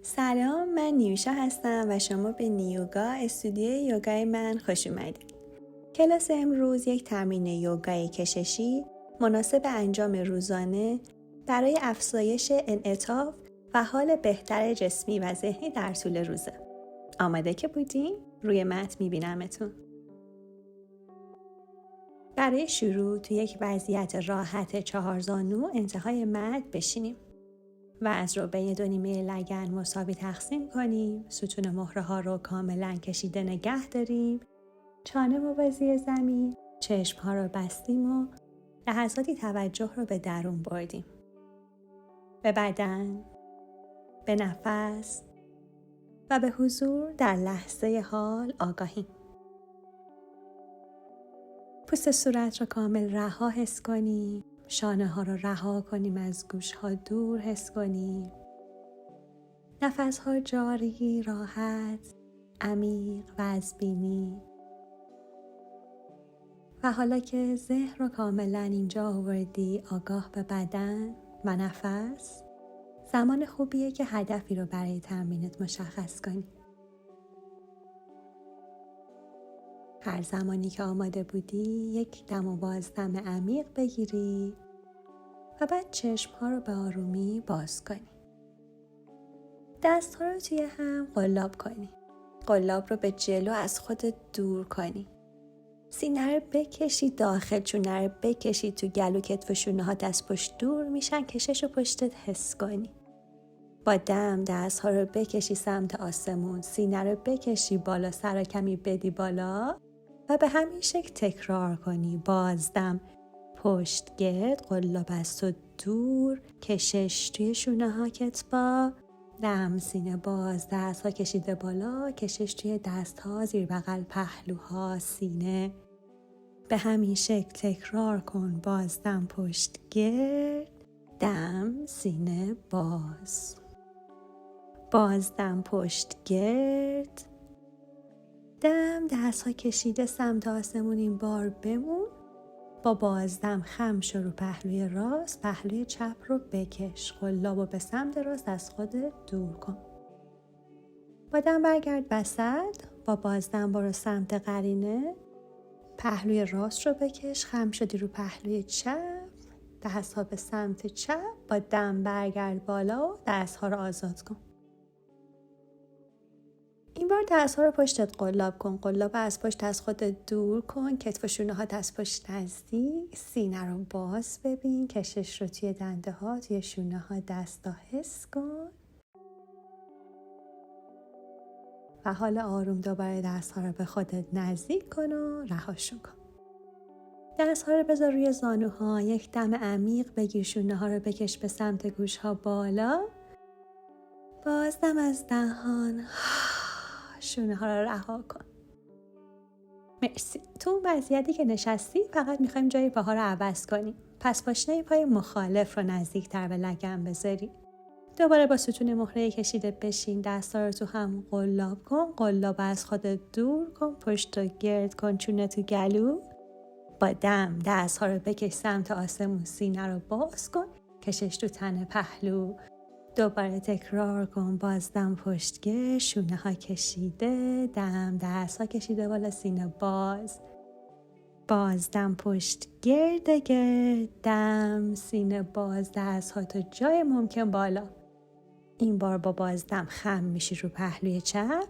سلام، من نیوشا هستم و شما به نیوگا استودیوی یوگای من خوش اومدید. کلاس امروز یک تمرین یوگای کششی مناسب انجام روزانه برای افزایش انعطاف و حال بهتر جسمی و ذهنی در طول روزه. آماده که بودین؟ روی متن میبینمتون. برای شروع توی یک وضعیت راحت 4 زانو انتهای متن بشینیم و از ربع 2 نیمه لگن مساوی تقسیم کنیم. ستون مهره ها رو کاملا کشیده نگه داریم. چانه موازی زمین، چشم ها رو بستیم و لحظاتی توجه رو به درون بردیم. به بدن، به نفس و به حضور در لحظه حال آگاهیم. پوست صورت رو کامل رها حس کنیم. شانه ها رو رها کنیم، از گوش ها دور حس کنیم. نفس ها جاری، راحت، عمیق و از بینی. و حالا که ذهن رو کاملا اینجا آوردی، آگاه به بدن و نفس، زمان خوبیه که هدفی رو برای تمرینت مشخص کنی. هر زمانی که آماده بودی یک دم و بازدم عمیق بگیری و بعد چشم‌ها رو به آرومی باز کنی. دست‌ها رو توی هم قلاب کنی. قلاب رو به جلو از خودت دور کنی. سینه رو بکشی داخل، چونه رو بکشی تو گلو، کتف و شونه ها دست پشت دور میشن. کشش رو پشتت حس کنی. با دم دست‌ها رو بکشی سمت آسمون، سینه رو بکشی بالا، سر رو کمی بدی بالا و به همین شکل تکرار کنی. بازدم پشت گرد، قلاب از تو دور، کشش توی شونه ها کتفا، دم سینه باز، دست ها کشیده بالا، کشش توی دست ها، زیر بغل پهلوها، سینه. به همین شکل تکرار کن. بازدم پشت گرد، دم سینه باز. بازدم پشت گرد، دم دست ها کشیده سمت آسمون. این بار بمون. با بازدم خم شو رو پهلوی راست، پهلوی چپ رو بکش. قلابو به سمت راست از خودت دور کن. با دم برگرد وسط. با بازدم برو سمت قرینه. پهلوی راست رو بکش، خم شدی رو پهلوی چپ، دست ها به سمت چپ. با دم برگرد بالا و دست ها رو آزاد کن. این بار دست ها رو پشتت قلاب کن. قلاب از پشت از خودت دور کن. کتف و شونه ها دست پشت نزدیک. سینه رو باز ببین. کشش رو توی دنده ها، توی شونه ها، دست ها حس کن. و حالا آروم دوباره دست ها رو به خودت نزدیک کن و رهاشون کن. دست ها رو بذار روی زانوها. یک دم عمیق بگیر. شونه ها رو بکش به سمت گوش ها بالا. بازدم از دهان. شونه ها رو رها کن. مرسی. تو اون وضعیتی که نشستی فقط میخوایم جای پاها رو عوض کنیم. پس پاشنه پای مخالف رو نزدیکتر به لگن بذاری. دوباره با ستون مهره کشیده بشین. دستا رو تو هم قلاب کن. قلاب از خودت دور کن. پشت رو گرد کن. چونه تو گلو. با دم دست ها رو بکش سمت آسمون. سینه رو باز کن. کشش تو تن پهلو. دوباره تکرار کن. بازدم پشتگرد، شونه ها کشیده، دم دست ها کشیده بالا، سینه باز. بازدم پشتگرد گرد، دم سینه باز، دست ها تا جای ممکن بالا. این بار با بازدم خم میشی رو پهلوی چپ،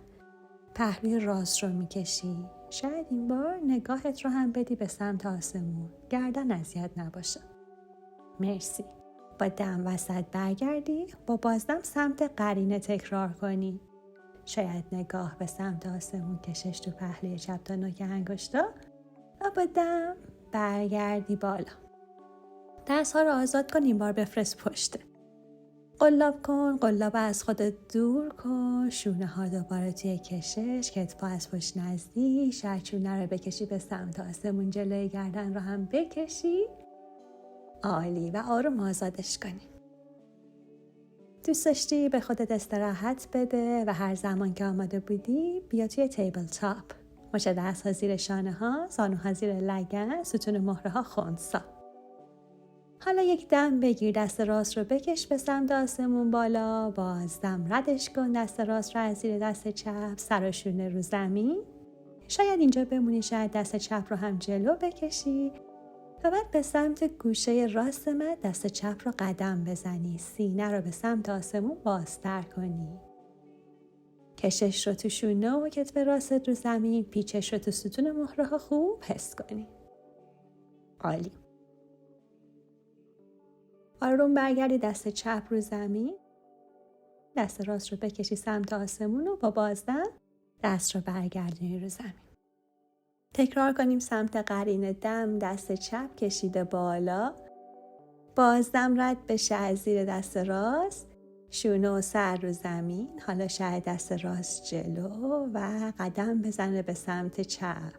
پهلوی راست رو میکشی. شاید این بار نگاهت رو هم بدی به سمت آسمون. گردن اذیت نباشه. مرسی. با دم وسط برگردی. با بازدم سمت قرینه تکرار کنی. شاید نگاه به سمت آسمون، کشش تو پهلوی چپ تا نوک انگشتا و با دم برگردی بالا. دست ها رو آزاد کن. این بار بفرست پشته. قلاب کن. قلاب از خودت دور کن. شونه ها دوباره توی کشش. کتفا از پشت نزدیک. شرچونه رو بکشی به سمت آسمون. جلوی گردن رو هم بکشی. عالی. و آروم آزادش کنی. دوست داشتی به خودت استراحت بده و هر زمان که آماده بودی بیا توی تیبل تاپ. مچ دست‌ها زیر شانه ها، زانوها زیر لگن، ستون مهره ها خنثی. حالا یک دم بگیر، دست راست رو بکش به سمت آسمون بالا، باز دم ردش کن، دست راست رو از زیر دست چپ، سر و شونه رو زمین. شاید اینجا بمونی، شاید دست چپ رو هم جلو بکشی و بعد به سمت گوشه راست مد دست چپ رو قدم بزنی، سینه رو به سمت آسمون بازتر کنی. کشش رو تو شونه و کتف راست رو زمین، پیچش رو تو ستون مهره ها خوب حس کنی. عالی. آروم برگردی دست چپ رو زمین، دست راست رو بکشی سمت آسمون و با بازدم دست رو برگردونی رو زمین. تکرار کنیم سمت قرین دم، دست چپ کشیده بالا، بازدم رد بشه از زیر دست راست، شونه و سر رو زمین. حالا شاید دست راست جلو و قدم بزنه به سمت چپ.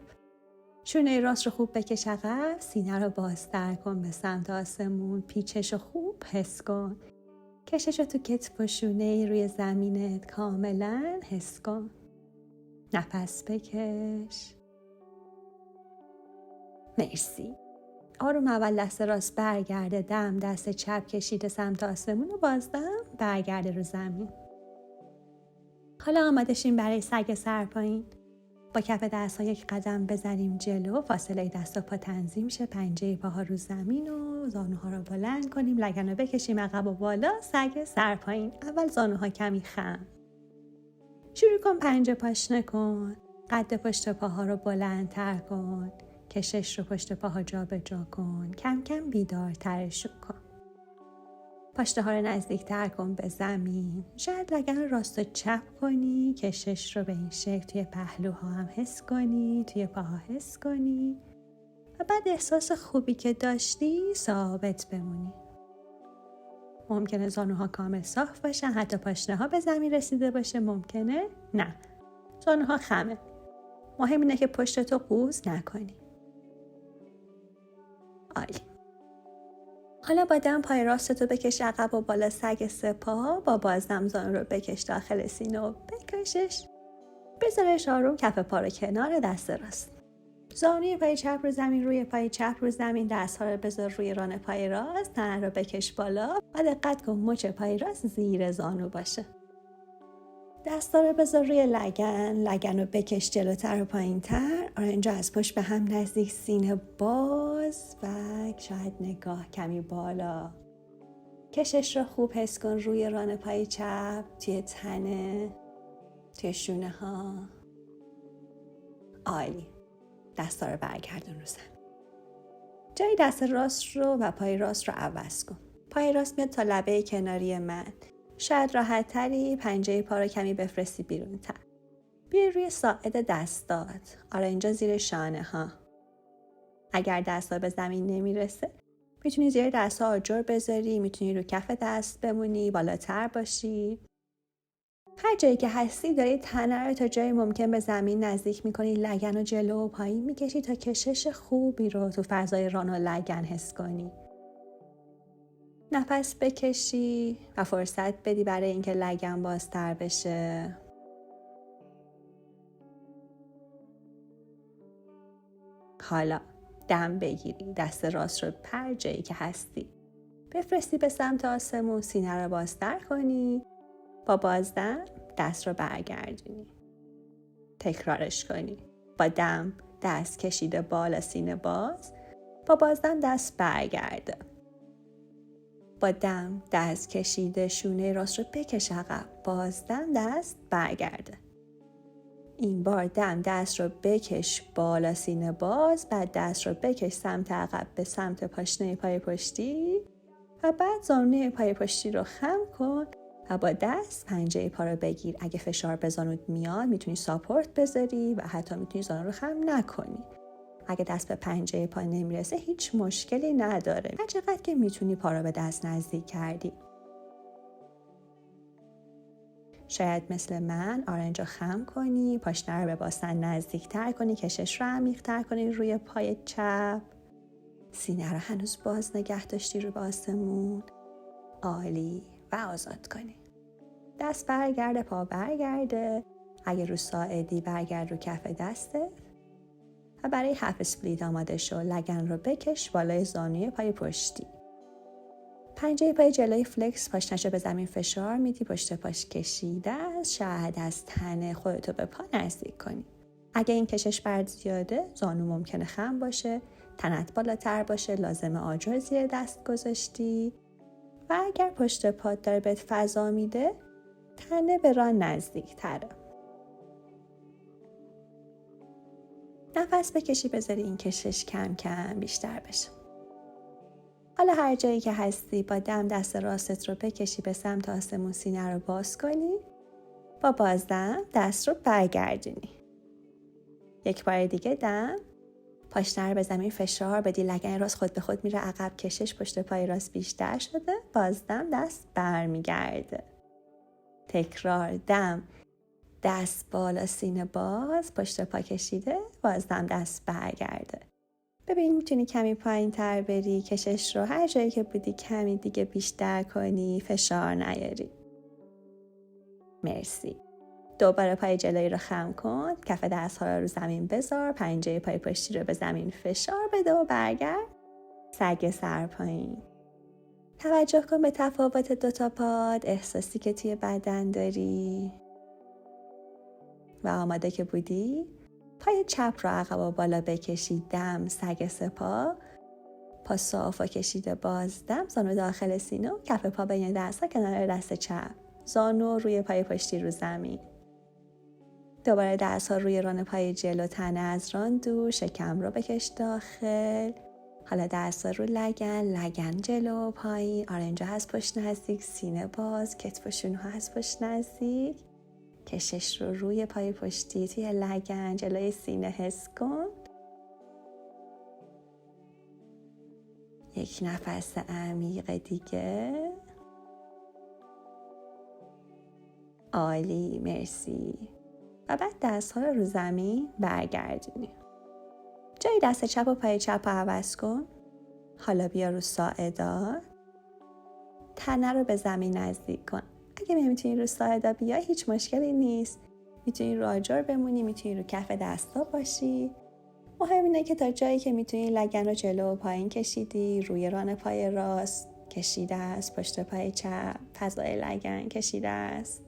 شونه راست رو خوب بکش عقب، سینه رو بازتر کن به سمت آسمون، پیچش رو خوب حس کن. کشش رو تو کتف و شونه روی زمینت کاملا حس کن. نفس بکش. مرسی. آروم اول دست راست برگرده دم، دست چپ کشیده سمت آسمون و بازدم برگرده رو زمین. حالا آماده شیم برای سگ سرپایین. با کف دست ها یک قدم بزنیم جلو، فاصله دست و پا تنظیم شه، پنجه پاها رو زمین و زانوها رو بلند کنیم، لگن رو بکشیم عقب و بالا، سگ سرپایین. اول زانوها کمی خم. شروع کن پنجه پاشنه کن، قد پشت پاها رو بلندتر کن، کشش رو پشت پاها جا به جا کن، کم کم بیدارترشون کن. پاشنه ها رو نزدیک تر کن به زمین. شاید لگن راست و چپ کنی، کشش رو به این شکل توی پهلوها هم حس کنی، توی پاها حس کنی و بعد احساس خوبی که داشتی ثابت بمونی. ممکنه زانوها کامل صاف باشن، حتی پاشنه ها به زمین رسیده باشه، ممکنه نه. زانوها خمه. مهم اینه که پشتتو قوز نکنی. عالی. حالا با دم پای راستتو بکش عقب و بالا، سگ سپا. با بازدم زانو رو بکش داخل سینه و بکشش. بذارش آروم، کف پا رو کنار دست راست. زانوی پای چپ رو زمین، روی پای چپ رو زمین، دست ها رو بذار روی ران پای راست، تنه رو بکش بالا و دقت کن مچ پای راست زیر زانو باشه. دستا رو بذار روی لگن رو بکش جلوتر و پایین تر. اینجا از پشت به هم نزدیک، سینه باز و شاید نگاه کمی بالا. کشش رو خوب حس کن روی ران پای چپ، توی تنه، توی شونه ها. عالی. دستا رو برگردون رو زمین. جای دست راست رو و پای راست رو عوض کن. پای راست میاد تا لبه کناری من. شاید راحت تری پنجه پا رو کمی بفرستی بیرون تر. بیا روی ساعد دستات. اینجا زیر شانه ها. اگر دستا به زمین نمیرسه، میتونی زیر دست ها آجر بذاری، میتونی رو کف دست بمونی، بالاتر باشی. هر جایی که هستی داری تنه رو تا جای ممکن به زمین نزدیک میکنی، لگن رو جلو و پایین میکشی تا کشش خوبی رو تو فضای ران و لگن حس کنی. نفس بکشی و فرصت بدی برای اینکه لگن بازتر بشه. حالا دم بگیری، دست راست رو پر جایی که هستی بفرستی به سمت آسمون، سینه رو بازتر کنی، با بازدم دست رو برگردونی. تکرارش کنی. با دم دست کشیده بالا، سینه باز، با بازدم دست برگرده. با دم دست کشیده شونه راست رو بکش عقب، بازدم دست برگرده. این بار دم دست رو بکش بالا، سینه باز، بعد دست رو بکش سمت عقب به سمت پاشنه پای پشتی و بعد زانوی پای پشتی رو خم کن و با دست پنجه پا رو بگیر. اگه فشار به زانوت میاد میتونی ساپورت بذاری و حتی میتونی زانو رو خم نکنی. اگه دست به پنجه پا نمیرسه هیچ مشکلی نداره، هر چقدر که میتونی پا رو به دست نزدیک کردی. شاید مثل من آرنج رو خم کنی، پاشنه رو به باسن نزدیک تر کنی، کشش رو عمیق تر کنی روی پای چپ. سینه رو هنوز باز نگه داشتی رو به آسمون. عالی. و آزاد کنی. دست برگرده، پا برگرده. اگه رو ساعدی برگرد رو کف دستت و برای هاف اسپلیت آماده شو. لگن رو بکش بالای زانوی پای پشتی. پنجه پای جلوی فلکس، پاشنشو به زمین فشار میدی، پشت پاش کشیده است. شاید از تنه خودتو به پا نزدیک کنی. اگه این کشش برات زیاده، زانو ممکنه خم باشه، تنت بالاتر باشه، لازمه آجر زیر دست گذاشتی. و اگر پشت پات داره بهت فضا میده، تنه به ران نزدیک تره. نفس بکشی، بذاری این کشش کم کم بیشتر بشه. حالا هر جایی که هستی با دم دست راستت رو بکشی به سمت آسمون، سینه رو باز کنی. با بازدم دست رو برگردونی. یک بار دیگه دم، پاشنه رو به زمین فشار بدی، لگن راست خود به خود میره عقب، کشش پشت پای راست بیشتر شده. بازدم دست برمیگرده. تکرار دم، دست بالا، سینه باز، پشت پا کشیده، بازدم دست برگرده. ببین میتونی کمی پایین تر بری، کشش رو هر جایی که بودی کمی دیگه بیشتر کنی، فشار نیاری. مرسی. دوباره پای جلویی رو خم کن، کف دست‌ها رو زمین بذار، پنجه پای پشتی رو به زمین فشار بده و برگرد. سگ سر پایین. توجه کن به تفاوت دوتا پاد، احساسی که توی بدن داری. و آماده که بودی، پای چپ رو عقب و بالا بکشی، دم، سگ سپا، پا صاف و کشیده، باز دم، زانو داخل سینه و کف پا بین دست‌ها کنار دست چپ، زانو روی پای پشتی رو زمین. دوباره دست‌ها روی ران پای جلو، تنه از ران دور، شکم رو بکش داخل. حالا دست‌ها رو لگن جلو و پایین، آرنجا هست پشت نزدیک، سینه باز، کتف و شونه هست پشت نزدیک. کشش رو روی پای پشتی توی لگن جلوی سینه حس کن. یک نفس عمیق دیگه. عالی، مرسی. و بعد دست‌ها رو زمین برگردونی. جای دست چپ و پای چپ رو عوض کن. حالا بیا رو ساعدار. تنه رو به زمین نزدیک کن. اگه نمیتونی رو ساعدار بیای هیچ مشکلی نیست. میتونی رو آجر بمونی، میتونی رو کف دستا باشی. مهم اینه که تا جایی که میتونی لگن رو جلو و پایین کشیدی، روی ران پای راست کشیده است، پشت پای چپ، فضای لگن کشیده است.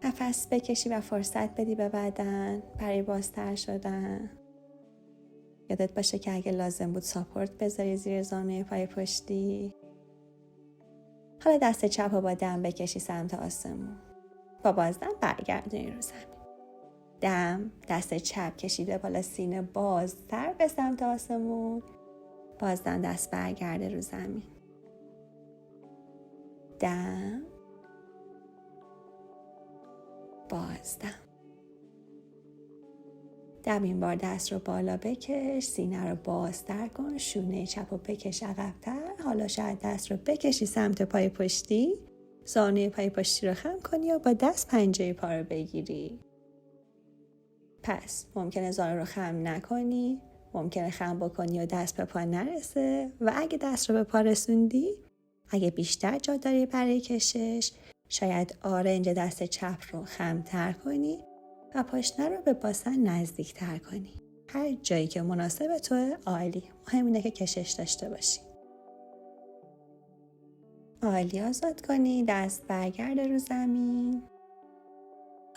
نفس بکشی و فرصت بدی به بدن برای بازتر شدن. یادت باشه که اگه لازم بود ساپورت بذاری زیر زانوی پای پشتی. حالا دست چپ رو با دم بکشی سمت آسمون. با بازدم برگردونی رو زمین. دم، دست چپ کشیده بالا، سینه بازتر به سمت آسمون. بازدم دست برگرده رو زمین. دم، بازدم. دم این بار دست رو بالا بکش، سینه رو بازتر کن، شونه چپ رو بکش عقب‌تر. حالا شاید دست رو بکشی سمت پای پشتی، زانوی پای پشتی رو خم کنی و با دست پنجه پا رو بگیری. پس ممکنه زانو رو خم نکنی، ممکنه خم بکنی و دست به پا نرسه. و اگه دست رو به پا رسوندی، اگه بیشتر جا داری برای کشش، شاید آرنج دست چپ رو خم‌تر کنی و پاشنه رو به باسن نزدیک تر کنی. هر جایی که مناسب توه. عالی. مهم اینه که کشش داشته باشی. عالی. آزاد کنی، دست برگرده رو زمین.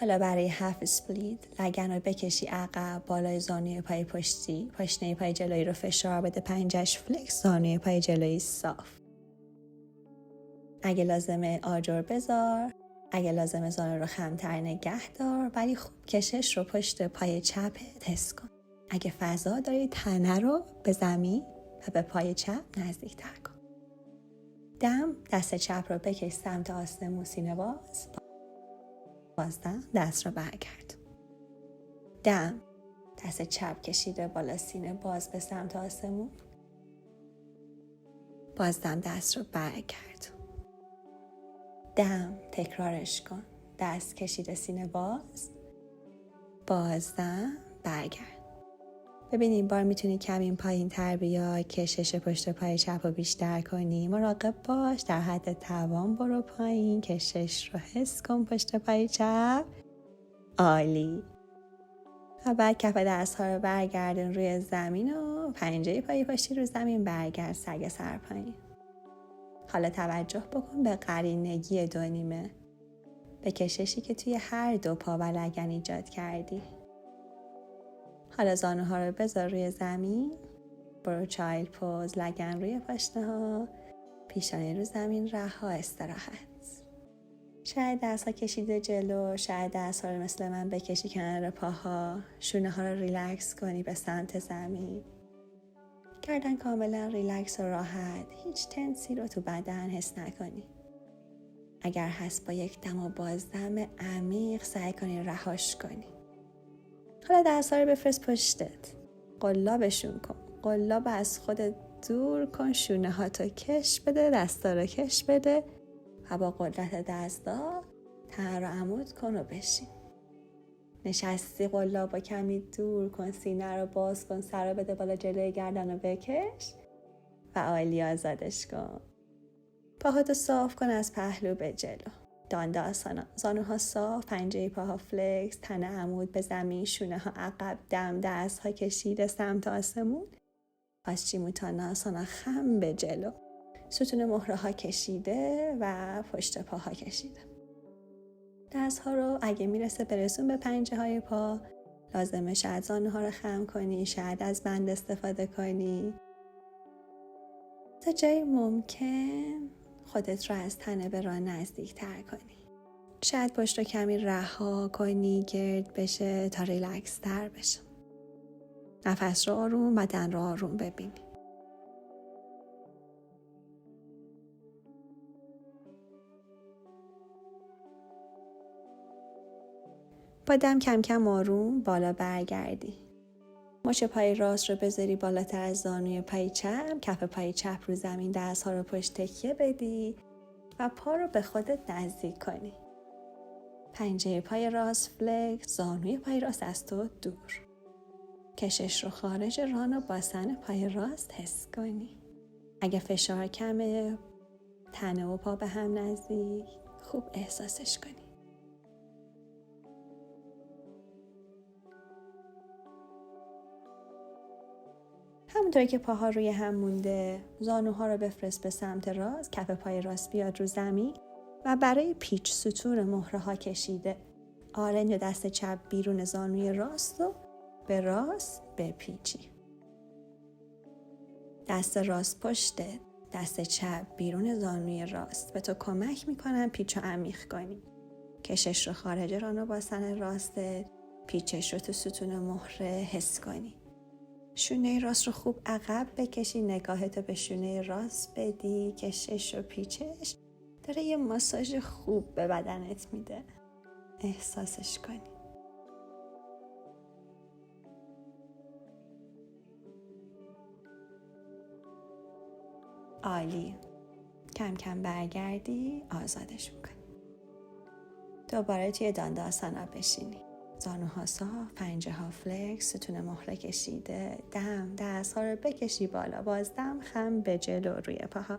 حالا برای هاف اسپلیت لگن رو بکشی عقب، بالای زانوی پای پشتی، پاشنه پای جلویی رو فشار بده، پنجش فلکس، زانوی پای جلویی صاف. اگه لازمه آجر بذار، اگه لازمه زانو رو خم‌تر نگه دار، ولی خوب کشش رو پشت پای چپت حس کن. اگه فضا داری، تنه رو به زمین و به پای چپ نزدیک تر کن. دم، دست چپ رو بکش سمت آسمون، سینه باز. بازدم دست رو برگرد. دم، دست چپ کشیده بالا، سینه باز به سمت آسمون. بازدم دست رو برگرد. دم، تکرارش کن. دست کشیده، سینه باز. بازدم برگرد. ببین این بار میتونی کمی پایین تر بیای، کشش پشت پای چپ رو بیشتر کنی. مراقب باش، در حد توان برو پایین، کشش رو حس کن پشت پای چپ. عالی. و بعد کف دست‌ها رو برگردون روی زمین و پنجه پای پشتی رو زمین، برگرد سگ سر پایین. حالا توجه بکن به قرینگی 2 نیمه، به کششی که توی هر 2 پا و لگن ایجاد کردی. حالا زانوها رو بذار روی زمین، برو چایلد پوز، لگن روی پاشنه ها، پیشانی رو زمین، رها، استراحت. شاید دست‌ها کشیده جلو، شاید دست‌ها رو مثل من بکشی کنار پاها، شونه ها رو ریلکس کنی به سمت زمین. گردن کاملا ریلکس و راحت، هیچ تنسی رو تو بدن حس نکنی. اگر هست با یک دم و بازدم عمیق سعی کنی رهاش کنی. حالا دست‌ها رو بفرست پشتت، قلابشون کن، قلاب از خودت دور کن، شونه ها تو کش بده، دستا رو کش بده و با قدرت دستا تن رو عمود کن و بشین. نشستی، قلاب با کمی دور کن، سینه رو باز کن، سر رو بده بالا، جلوی گردن رو بکش و عالی، آزادش کن. پاهاتو صاف کن از پهلو به جلو. دانداسانا، زانوها صاف، پنجه پاها فلکس، تن عمود به زمین، شونه ها عقب، دم دست ها کشیده سمت آسمون. پاسچیموتاناسانا، خم به جلو، ستون مهره ها کشیده و پشت پاها کشیده. دست ها رو اگه میرسه برسون به پنجه های پا. لازمه شاید زانوها رو خم کنی، شاید از بند استفاده کنی. تا جایی ممکن خودت رو از تنه به راه نزدیک تر کنی. شاید پشت رو کمی رها کنی، گرد بشه تا ریلکس تر بشه. نفس رو آروم، بدن رو آروم ببینی. با دم کم کم آروم بالا برگردی. مچ پای راست رو بذاری بالاتر از زانوی پای چپ، کف پای چپ رو زمین، دست‌ها رو پشت تکیه بدی و پا رو به خودت نزدیک کنی. پنجه پای راست فلکس، زانوی پای راست از تو دور. کشش رو خارج ران و باسن پای راست حس کنی. اگه فشار کمه، تنه و پا به هم نزدیک، خوب احساسش کنی. همونطوری که پاها روی هم مونده، زانوها رو بفرست به سمت راست، کف پای راست بیاد رو زمین و برای پیچ ستون مهره ها کشیده. آرنج دست چپ بیرون زانوی راست رو به راست بپیچی. دست راست پشته، دست چپ بیرون زانوی راست به تو کمک میکنن پیچ رو عمیق کنی. کشش رو خارج ران و باسن راسته، پیچش رو تو ستون مهره حس کنی. شونه راست رو خوب عقب بکشی، نگاهتو به شونه راست بدی، کشش و پیچش داره یه ماساژ خوب به بدنت میده. احساسش کنی. عالی. کم کم برگردی، آزادش میکنی. دوباره توی دانداسانا بشینی. زانوها صاف، پنجه ها فلکس، ستون مهره کشیده، دم دست ها رو بکشی بالا، باز دم خم به جلو روی پاها.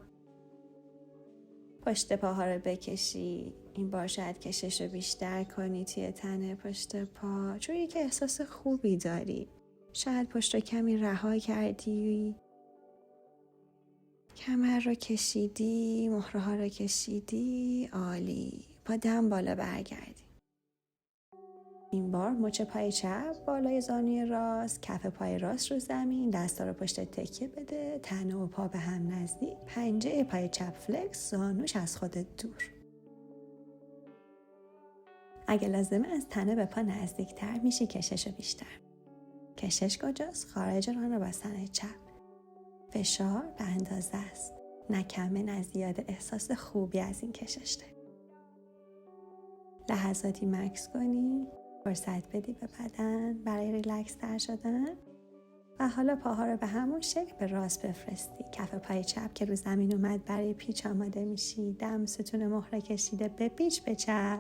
پشت پاها رو بکشی. این بار شاید کشش رو بیشتر کنی توی تنه پشت پا، چون که احساس خوبی داری. شاید پشت رو کمی رها کردی، کمر رو کشیدی، مهره ها رو کشیدی. عالی. با دم بالا برگردی. این بار مچ پای چپ بالای زانوی راست، کف پای راست رو زمین، دستا رو پشت تکیه بده، تنه و پا به هم نزدیک، پنجه پای چپ فلکس، زانوش از خودت دور. اگه لازمه از تنه به پا نزدیک تر میشی، کشش رو بیشتر. کشش کجاست؟ خارج ران و باسن چپ. فشار به اندازه است، نه کمه نه زیاده. احساس خوبی از این کشش داری. لحظاتی مکس کنی، فرصت بدی به بدن برای ریلکس تر شدن و حالا پاها رو به همون شکل به راست بفرستی. کف پای چپ که رو زمین اومد برای پیچ آماده میشی. دم ستون مهره کشیده به پیچ به چپ.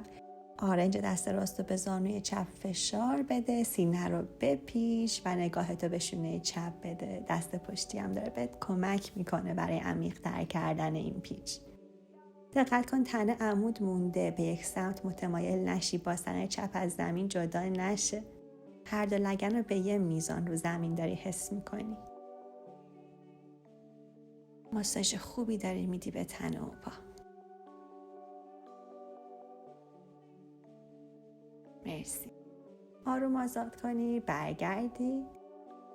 آرنج دست راست رو به زانوی چپ فشار بده، سینه رو بپیچ و نگاهتو به شونه چپ بده. دست پشتی هم داره بهت کمک میکنه برای عمیق تر کردن این پیچ. دقت کن تنه عمود مونده، به یک سمت متمایل نشی، باسن چپ از زمین جدا نشه. هر دو لگن رو به یه میزان رو زمین داری حس میکنی. ماساژ خوبی داری میدی به تن و پا. مرسی. آروم آزاد کنی، برگردی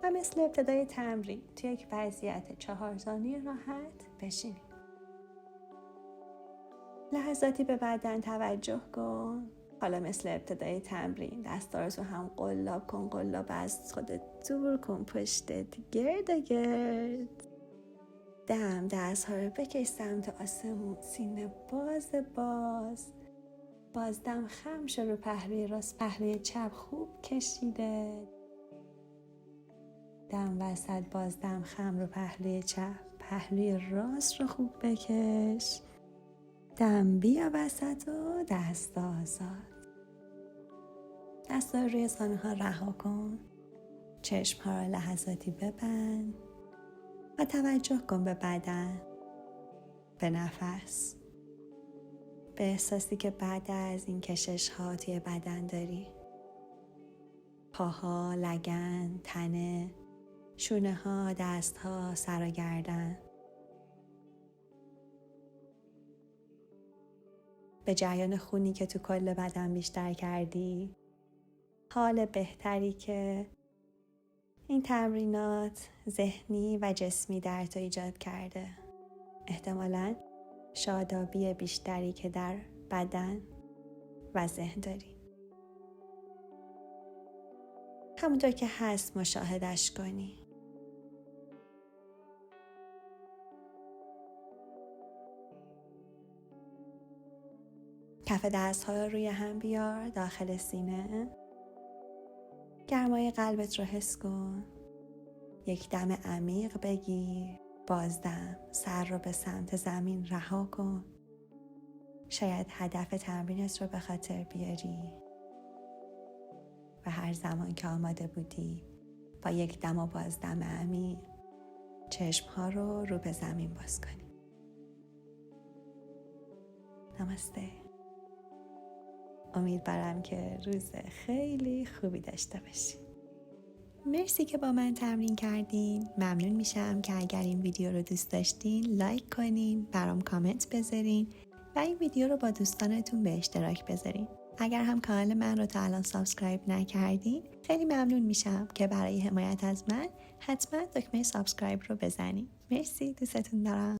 و مثل ابتدای تمرین توی یک وضعیت 4 زانویی راحت بشینی. لحظاتی به بدن توجه کن. حالا مثل ابتدای تمرین دستا رو تو هم قلاب کن، قلاب از خودت دور کن، پشتت گرد گرد. دست ها رو بکش سمت آسمون، سینه باز دم خم شو رو پهلوی راست، پهلوی چپ خوب کشیده. دم وسط باز دم خم رو پهلوی چپ، پهلوی راست رو خوب بکش. دم بیا وسط و دست آزاد. دست رو روی زانوها رها کن. چشم ها رو لحظاتی ببند و توجه کن به بدن، به نفس، به احساسی که بعد از این کشش ها توی بدن داری. پاها، لگن، تنه، شونه ها، دست ها، سر و گردن. به جریان خونی که تو کل بدن بیشتر کردی، حال بهتری که این تمرینات ذهنی و جسمی در تو ایجاد کرده. احتمالاً شادابی بیشتری که در بدن و ذهن داری. همونطور که هست مشاهدش کنی. کف دست ها رو روی هم بیار داخل سینه. گرمای قلبت رو حس کن. یک دم عمیق بگیر. بازدم. سر رو به سمت زمین رها کن. شاید هدف تمرینت رو به خاطر بیاری و هر زمان که آماده بودی با یک دم و بازدم عمیق چشم ها رو به زمین باز کنی. نمسته. امیدوارم که روز خیلی خوبی داشته باشی. مرسی که با من تمرین کردین. ممنون میشم که اگر این ویدیو رو دوست داشتین لایک کنین، برام کامنت بذارین و این ویدیو رو با دوستانتون به اشتراک بذارین. اگر هم کانال من رو تا الان سابسکرایب نکردین خیلی ممنون میشم که برای حمایت از من حتما دکمه سابسکرایب رو بزنین. مرسی، دوستتون دارم.